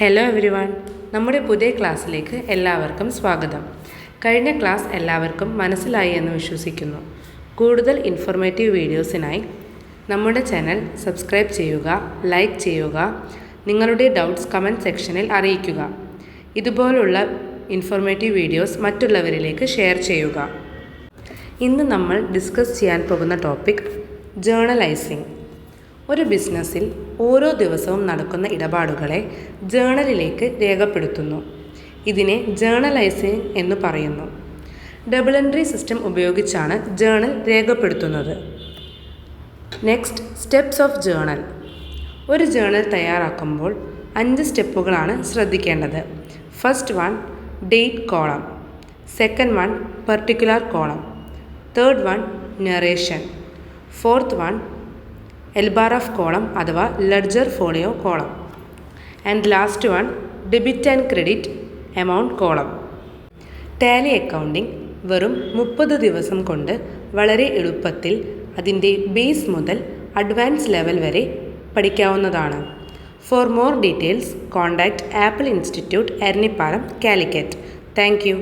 Hello everyone, നമ്മുടെ പുതിയ ക്ലാസ്സിലേക്ക് എല്ലാവർക്കും സ്വാഗതം. കഴിഞ്ഞ ക്ലാസ് എല്ലാവർക്കും മനസ്സിലായി എന്ന് വിശ്വസിക്കുന്നു. കൂടുതൽ ഇൻഫോർമേറ്റീവ് വീഡിയോസിനായി നമ്മുടെ ചാനൽ സബ്സ്ക്രൈബ് ചെയ്യുക, ലൈക്ക് ചെയ്യുക, നിങ്ങളുടെ ഡൗട്ട്സ് കമൻറ്റ് സെക്ഷനിൽ അറിയിക്കുക. ഇതുപോലുള്ള ഇൻഫോർമേറ്റീവ് വീഡിയോസ് മറ്റുള്ളവരിലേക്ക് ഷെയർ ചെയ്യുക. ഇന്ന് നമ്മൾ ഡിസ്കസ് ചെയ്യാൻ പോകുന്ന ടോപ്പിക് ജേർണലൈസിംഗ്. ഒരു ബിസിനസ്സിൽ ഓരോ ദിവസവും നടക്കുന്ന ഇടപാടുകളെ ജേർണലിലേക്ക് രേഖപ്പെടുത്തുന്നു. ഇതിനെ ജേർണലൈസിംഗ് എന്ന് പറയുന്നു. ഡബിൾ എൻട്രി സിസ്റ്റം ഉപയോഗിച്ചാണ് ജേർണൽ രേഖപ്പെടുത്തുന്നത്. Next, steps of journal. ഒരു ജേർണൽ തയ്യാറാക്കുമ്പോൾ 5 സ്റ്റെപ്പുകളാണ് ശ്രദ്ധിക്കേണ്ടത്. First one, date column. Second one, particular column. Third one, narration. Fourth one, എൽബാറഫ് കോളം അഥവാ ledger folio column. And last one, debit and credit amount column. Tally accounting വെറും 30 ദിവസം കൊണ്ട് വളരെ എളുപ്പത്തിൽ അതിൻ്റെ ബേസ് മുതൽ അഡ്വാൻസ് ലെവൽ വരെ പഠിക്കാവുന്നതാണ്. For more details contact Apple Institute Eranhipalam, Calicut. Thank U.